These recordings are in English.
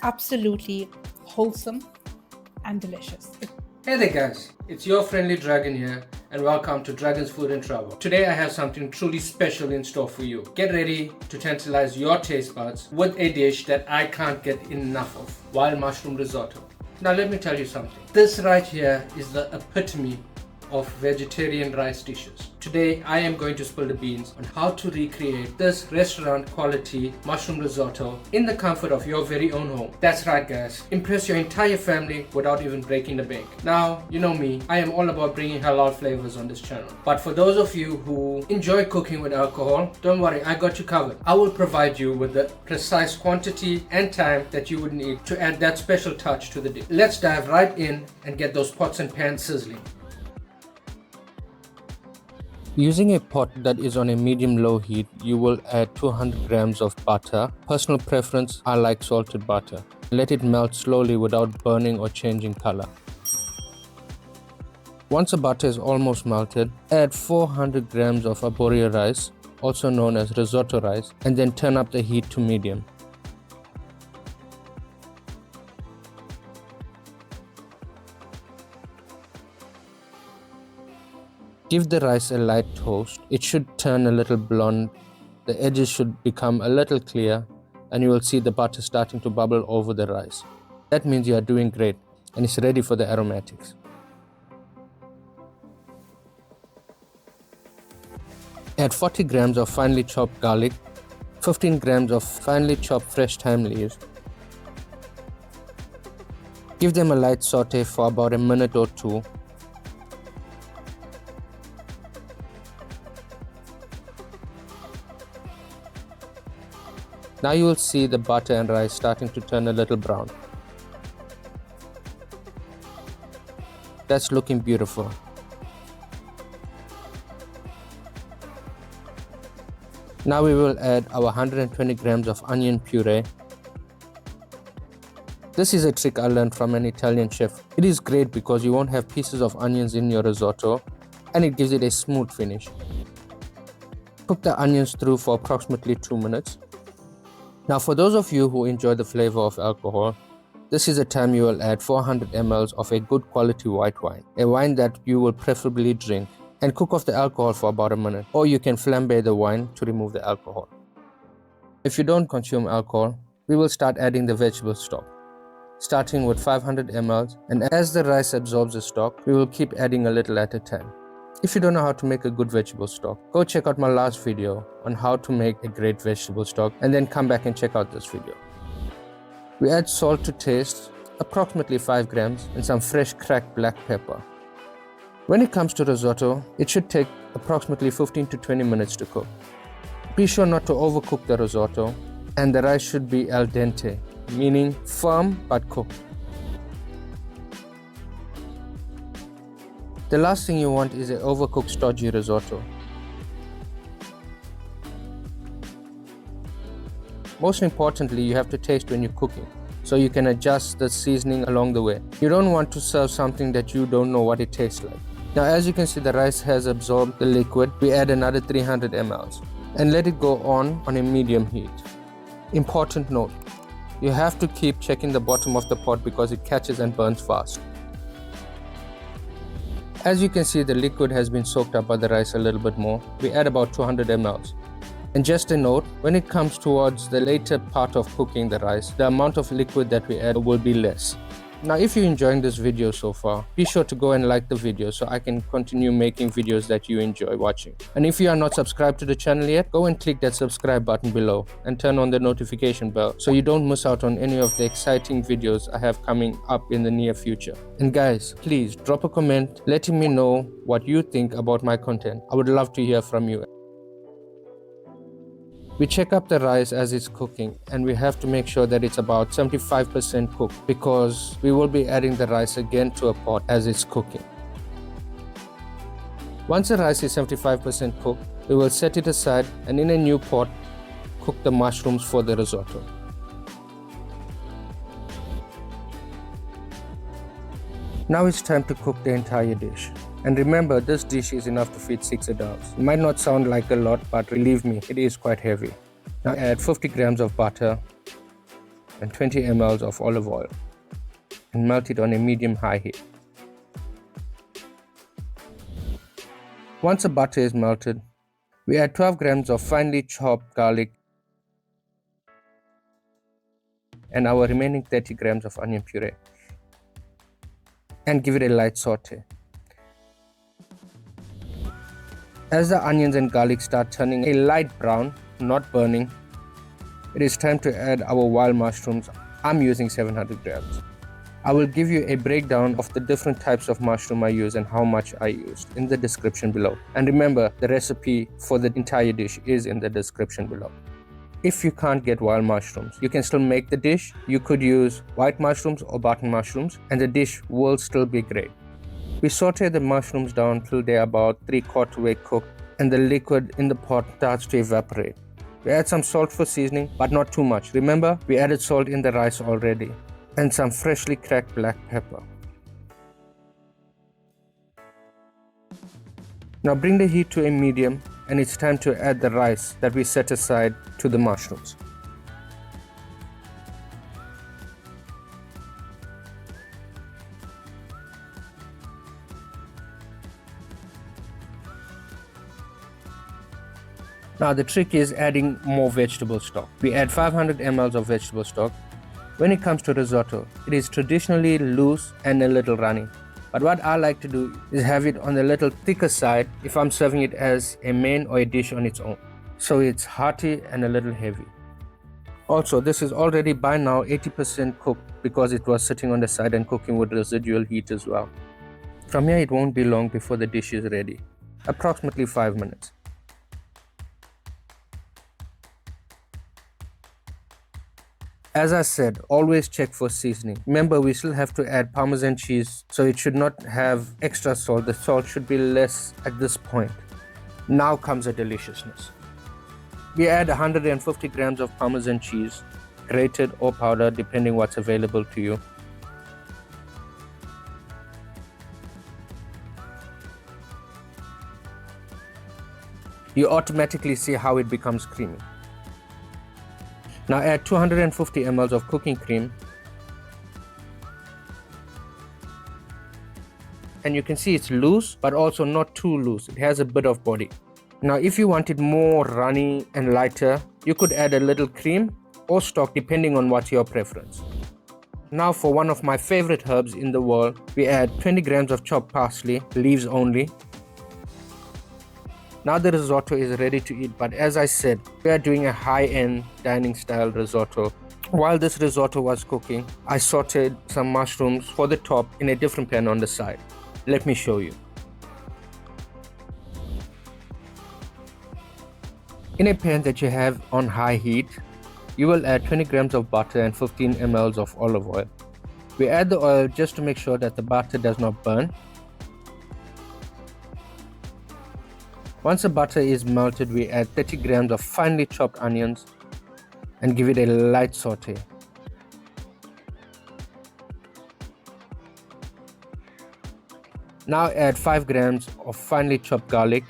absolutely wholesome and delicious. Hey there guys, it's your friendly Dragon here and welcome to Dragon's Food and Travel. Today I have something truly special in store for you. Get ready to tantalize your taste buds with a dish that I can't get enough of, wild mushroom risotto. Now let me tell you something. This right here is the epitome of vegetarian rice dishes. Today I am going to spill the beans on how to recreate this restaurant quality mushroom risotto in the comfort of your very own home. That's right guys, impress your entire family without even breaking the bank. Now you know me, I am all about bringing halal flavors on this channel. But for those of you who enjoy cooking with alcohol, don't worry, I got you covered. I will provide you with the precise quantity and time that you would need to add that special touch to the dish. Let's dive right in and get those pots and pans sizzling. Using a pot that is on a medium-low heat, you will add 200 grams of butter. Personal preference, I like salted butter. Let it melt slowly without burning or changing color. Once the butter is almost melted, add 400 grams of arborio rice, also known as risotto rice, and then turn up the heat to medium. Give the rice a light toast. It should turn a little blonde, the edges should become a little clear, and you will see the butter starting to bubble over the rice. That means you are doing great and it's ready for the aromatics. Add 40 grams of finely chopped garlic, 15 grams of finely chopped fresh thyme leaves. Give them a light saute for about a minute or two. Now you will see the butter and rice starting to turn a little brown. That's looking beautiful. Now we will add our 120 grams of onion puree. This is a trick I learned from an Italian chef. It is great because you won't have pieces of onions in your risotto and it gives it a smooth finish. Cook the onions through for approximately 2 minutes. Now for those of you who enjoy the flavor of alcohol, this is the time you will add 400 ml of a good quality white wine, a wine that you will preferably drink, and cook off the alcohol for about a minute, or you can flambe the wine to remove the alcohol. If you don't consume alcohol, we will start adding the vegetable stock, starting with 500 ml, and as the rice absorbs the stock, we will keep adding a little at a time. If you don't know how to make a good vegetable stock, go check out my last video on how to make a great vegetable stock and then come back and check out this video. We add salt to taste, approximately 5 grams, and some fresh cracked black pepper. When it comes to risotto, it should take approximately 15 to 20 minutes to cook. Be sure not to overcook the risotto, and the rice should be al dente, meaning firm but cooked. The last thing you want is an overcooked stodgy risotto. Most importantly, you have to taste when you're cooking, so you can adjust the seasoning along the way. You don't want to serve something that you don't know what it tastes like. Now as you can see, the rice has absorbed the liquid. We add another 300 ml and let it go on a medium heat. Important note, you have to keep checking the bottom of the pot because it catches and burns fast. As you can see, the liquid has been soaked up by the rice a little bit more. We add about 200 ml. And just a note, when it comes towards the later part of cooking the rice, the amount of liquid that we add will be less. Now if you're enjoying this video so far, be sure to go and like the video so I can continue making videos that you enjoy watching. And if you are not subscribed to the channel yet, go and click that subscribe button below and turn on the notification bell so you don't miss out on any of the exciting videos I have coming up in the near future. And guys, please drop a comment letting me know what you think about my content. I would love to hear from you. We check up the rice as it's cooking and we have to make sure that it's about 75% cooked because we will be adding the rice again to a pot as it's cooking. Once the rice is 75% cooked, we will set it aside and in a new pot, cook the mushrooms for the risotto. Now it's time to cook the entire dish. And remember, this dish is enough to feed 6 adults. It might not sound like a lot, but believe me, it is quite heavy. Now add 50 grams of butter, and 20 ml of olive oil and melt it on a medium-high heat. Once the butter is melted, we add 12 grams of finely chopped garlic and our remaining 30 grams of onion puree and give it a light saute. As the onions and garlic start turning a light brown, not burning, it is time to add our wild mushrooms. I'm using 700 grams. I will give you a breakdown of the different types of mushroom I use and how much I used in the description below. And remember, the recipe for the entire dish is in the description below. If you can't get wild mushrooms, you can still make the dish. You could use white mushrooms or button mushrooms and the dish will still be great. We saute the mushrooms down till they're about 3/4 way cooked and the liquid in the pot starts to evaporate. We add some salt for seasoning, but not too much. Remember, we added salt in the rice already, and some freshly cracked black pepper. Now bring the heat to a medium and it's time to add the rice that we set aside to the mushrooms. Now the trick is adding more vegetable stock. We add 500 ml of vegetable stock. When it comes to risotto, it is traditionally loose and a little runny. But what I like to do is have it on the little thicker side if I'm serving it as a main or a dish on its own. So it's hearty and a little heavy. Also, this is already by now 80% cooked because it was sitting on the side and cooking with residual heat as well. From here it won't be long before the dish is ready, approximately 5 minutes. As I said, always check for seasoning. Remember, we still have to add Parmesan cheese, so it should not have extra salt. The salt should be less at this point. Now comes the deliciousness. We add 150 grams of Parmesan cheese, grated or powdered, depending what's available to you. You automatically see how it becomes creamy. Now add 250 ml of cooking cream and you can see it's loose but also not too loose. It has a bit of body. Now if you want it more runny and lighter, you could add a little cream or stock depending on what's your preference. Now for one of my favorite herbs in the world, we add 20 grams of chopped parsley, leaves only. Now the risotto is ready to eat, but as I said, we are doing a high-end dining style risotto. While this risotto was cooking, I sauteed some mushrooms for the top in a different pan on the side. Let me show you. In a pan that you have on high heat, you will add 20 grams of butter and 15 ml of olive oil. We add the oil just to make sure that the butter does not burn. Once the butter is melted, we add 30 grams of finely chopped onions and give it a light saute. Now add 5 grams of finely chopped garlic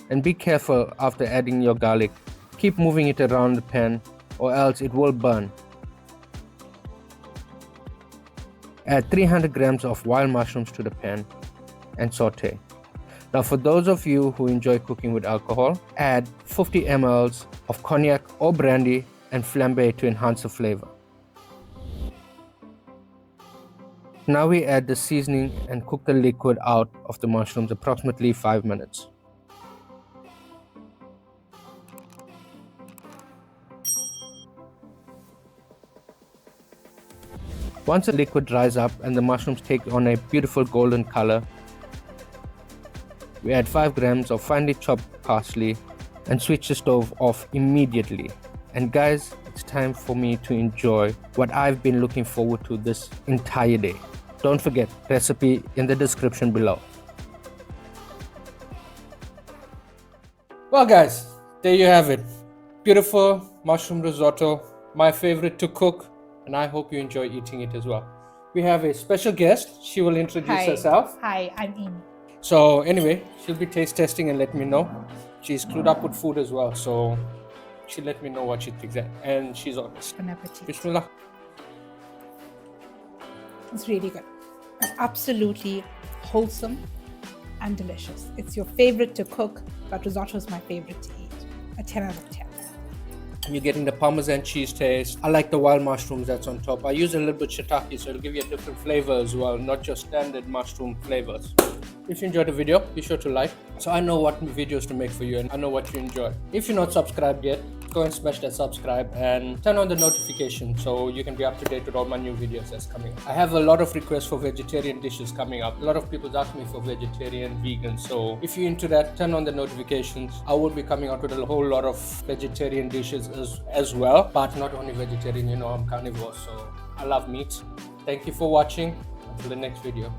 and be careful after adding your garlic. Keep moving it around the pan or else it will burn. Add 300 grams of wild mushrooms to the pan and saute. Now for those of you who enjoy cooking with alcohol, add 50 ml of cognac or brandy and flambe to enhance the flavor. Now we add the seasoning and cook the liquid out of the mushrooms approximately 5 minutes. Once the liquid dries up and the mushrooms take on a beautiful golden color, we add 5 grams of finely chopped parsley and switch the stove off immediately. And guys, it's time for me to enjoy what I've been looking forward to this entire day. Don't forget, recipe in the description below. Well guys, there you have it. Beautiful mushroom risotto, my favorite to cook, and I hope you enjoy eating it as well. We have a special guest. She will introduce herself. Hi, I'm Amy. So anyway, she'll be taste testing and let me know. She's clued up with food as well, so she'll let me know what she thinks, and she's honest. Bon appetit. Bismillah. It's really good. It's absolutely wholesome and delicious. It's your favorite to cook, but risotto is my favorite to eat. A 10 out of 10. You're getting the Parmesan cheese taste. I like the wild mushrooms that's on top. I use a little bit shiitake, so it'll give you a different flavor as well, not just standard mushroom flavors. If you enjoyed the video, be sure to like, so I know what videos to make for you and I know what you enjoy. If you're not subscribed yet, go and smash that subscribe and turn on the notification so you can be up to date with all my new videos that's coming up. I have a lot of requests for vegetarian dishes coming up. A lot of people ask me for vegetarian, vegan, so if you're into that, turn on the notifications. I will be coming out with a whole lot of vegetarian dishes as well, but not only vegetarian, you know, I'm carnivore, so I love meat. Thank you for watching. Until the next video.